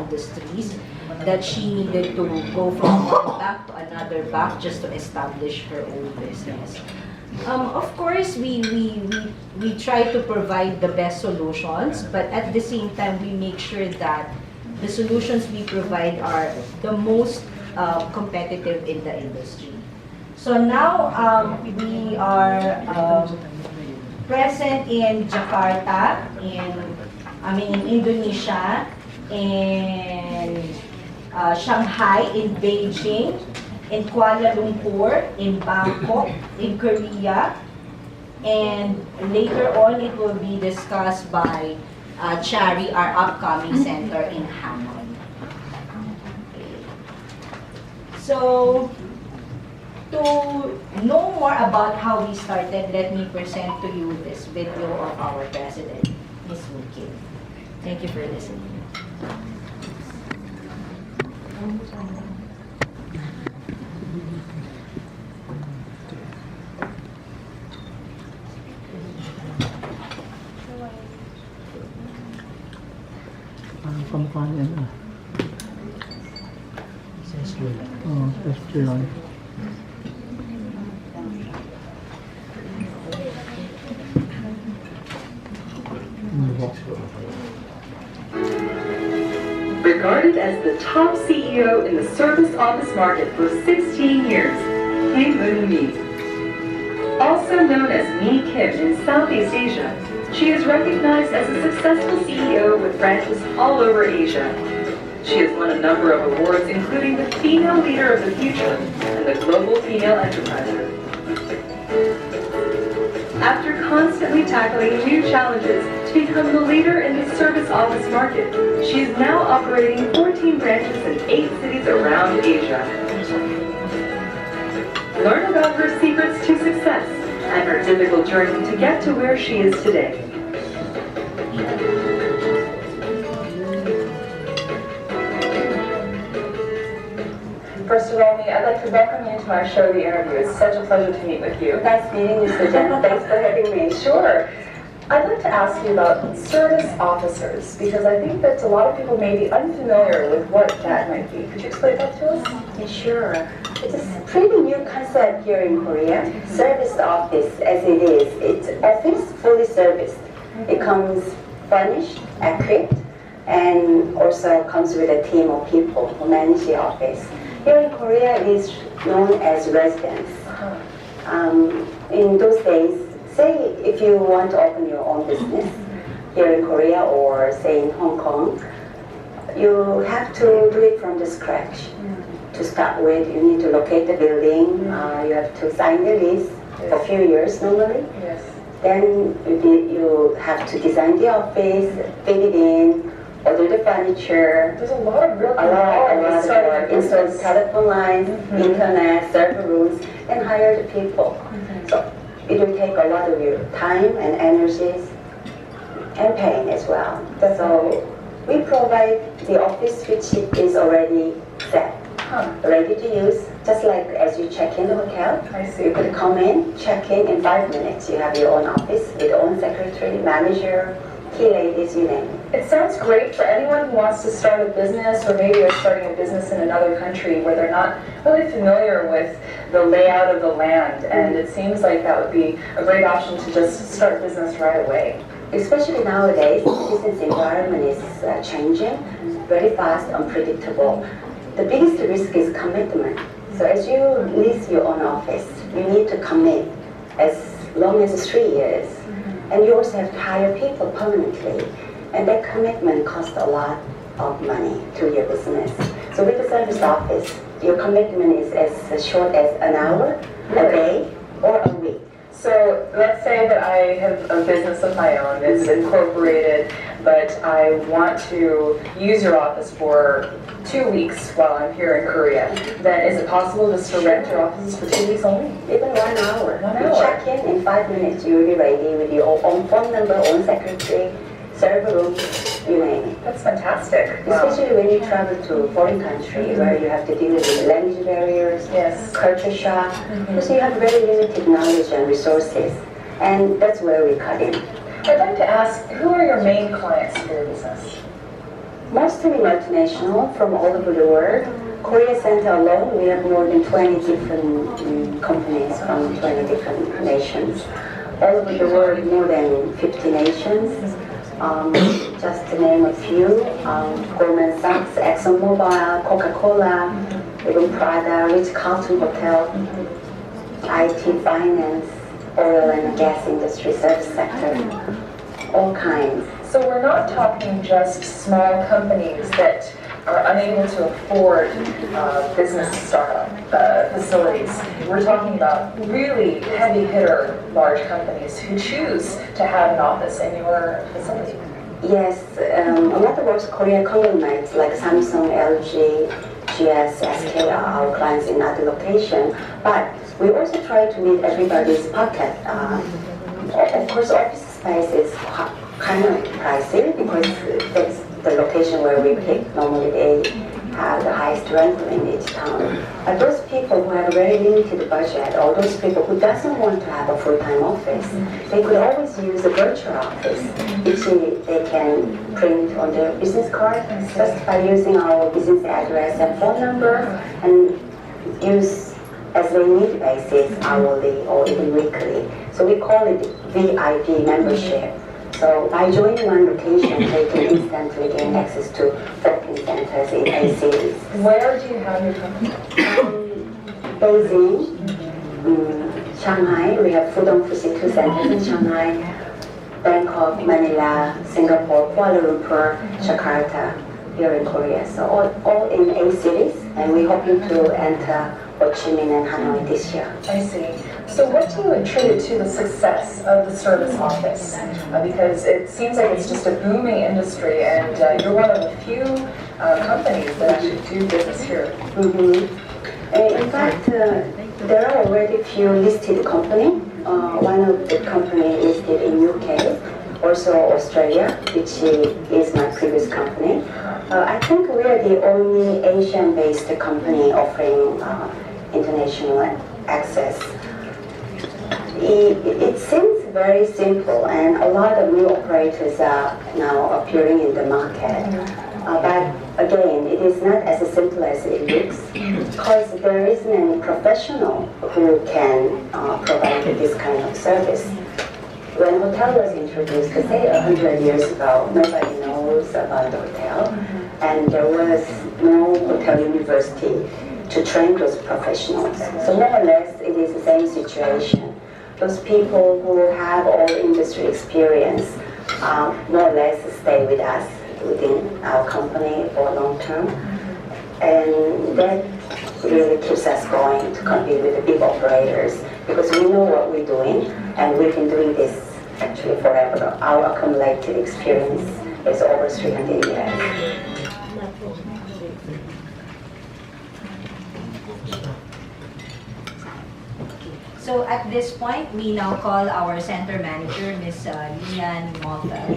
industries, that she needed to go from one bank to another bank just to establish her own business. Of course, we try to provide the best solutions, but at the same time, we make sure that the solutions we provide are the most competitive in the industry. So now we are present in Jakarta, in Indonesia, in Shanghai, in Beijing, in Kuala Lumpur, in Bangkok, in Korea, and later on it will be discussed by Chari, our upcoming center in Hanoi. So, to know more about how we started, let me present to you this video of our president, Ms. Woo Kim. Thank you for listening. Kamukha niya na. Oo, test yun. Regarded as the top CEO in the service office market for 16 years, Kim Eun-mi. Also known as Mi Kim in Southeast Asia, she is recognized as a successful CEO with branches all over Asia. She has won a number of awards, including the Female Leader of the Future and the Global Female Enterpriser. After constantly tackling new challenges to become the leader in the service office market, she is now operating 14 branches in 8 cities around Asia. Learn about her secrets to success and her difficult journey to get to where she is today. First of all, I'd like to welcome you to my show, The Interview. It's such a pleasure to meet with you. Nice meeting you, Sujan. Thanks for having me. Sure. I'd like to ask you about service officers, because I think that a lot of people may be unfamiliar with what that might be. Could you explain that to us? Yeah, sure. It's a pretty new concept here in Korea. Service office, as it is, it's office fully serviced. It comes furnished, equipped, and also comes with a team of people who manage the office. Here in Korea, it is known as residence. In those days, say if you want to open your own business here in Korea or say in Hong Kong, you have to do it from the scratch. To start with, you need to locate the building, you have to sign the lease for a few years normally. Yes. Then you have to design the office, fit it in, order the furniture, There's a lot of real a lot of work, install telephone lines, internet, server rooms, and hire the people. So it will take a lot of your time and energies and pain as well. So we provide the office which is already set, ready to use, just like as you check in the hotel. I see. You could come in, check in 5 minutes. You have your own office with your own secretary, manager, key ladies, you name it. It sounds great for anyone who wants to start a business, or maybe they're starting a business in another country where they're not really familiar with the layout of the land, and it seems like that would be a great option to just start business right away. Especially nowadays, the business environment is changing very fast, unpredictable. The biggest risk is commitment. So as you lease your own office, you need to commit as long as 3 years. And you also have to hire people permanently. And that commitment costs a lot of money to your business. So with the service office, your commitment is as short as an hour, a day, or a week. So let's say that I have a business of my own, it's incorporated, but I want to use your office for 2 weeks while I'm here in Korea. Then is it possible just to rent your offices for 2 weeks only? Even 1 hour. 1 You hour. check in 5 minutes, you'll be ready with your own phone number, own secretary, server room, you name it. That's fantastic. Wow. Especially when you travel to foreign country where you have to deal with language barriers, Yes. culture shock, because you have very limited knowledge and resources. And that's where we cut in. I'd like to ask, who are your main clients for your business? Mostly multinational from all over the world. Korea Center alone, we have more than 20 different companies from 20 different nations. All over the world, more than 50 nations. Just to name a few, Goldman Sachs, ExxonMobil, Coca-Cola, even Prada, Ritz-Carlton Hotel, IT, finance, oil and gas industry, service sector, all kinds. So we're not talking just small companies that are unable to afford business startup facilities. We're talking about really heavy hitter large companies who choose to have an office in your facility. Yes, a lot of Korean conglomerates like Samsung, LG, GS, SK are our clients in other locations, but we also try to meet everybody's pocket. Of course, office space is kind of pricey because that's the location where we pick. Normally they have the highest rental in each town. But those people who have a very limited budget, or those people who doesn't want to have a full-time office, they could always use a virtual office, which they can print on their business card just by using our business address and phone number and use as they need basis, hourly or even weekly. So we call it VIP membership. So by joining one location, they can instantly gain access to 14 centers in 8 cities. Where do you have your company? Beijing, Shanghai, we have Pudong Fusi 2 centers in Shanghai, Bangkok, Manila, Singapore, Kuala Lumpur, Jakarta, here in Korea. So all in 8 cities, and we're hoping to enter Ho Chi Minh and Hanoi this year. I see. So what do you attribute to the success of the service office? Because it seems like it's just a booming industry, and you're one of the few companies that actually do business here. In fact, there are already few listed companies. One of the company listed in UK, also Australia, which is my previous company. I think we are the only Asian-based company offering international access. It seems very simple, and a lot of new operators are now appearing in the market. But again, it is not as simple as it looks, because there isn't any professional who can provide this kind of service. When hotel was introduced, say 100 years ago, nobody knows about the hotel, and there was no hotel university to train those professionals. So more or less, it is the same situation. Those people who have all industry experience more or less stay with us within our company for long term, and that really keeps us going to compete with the big operators, because we know what we're doing, and we've been doing this actually forever. Our accumulated experience is over 300 years. So at this point, we now call our center manager, Ms. Lian Malta.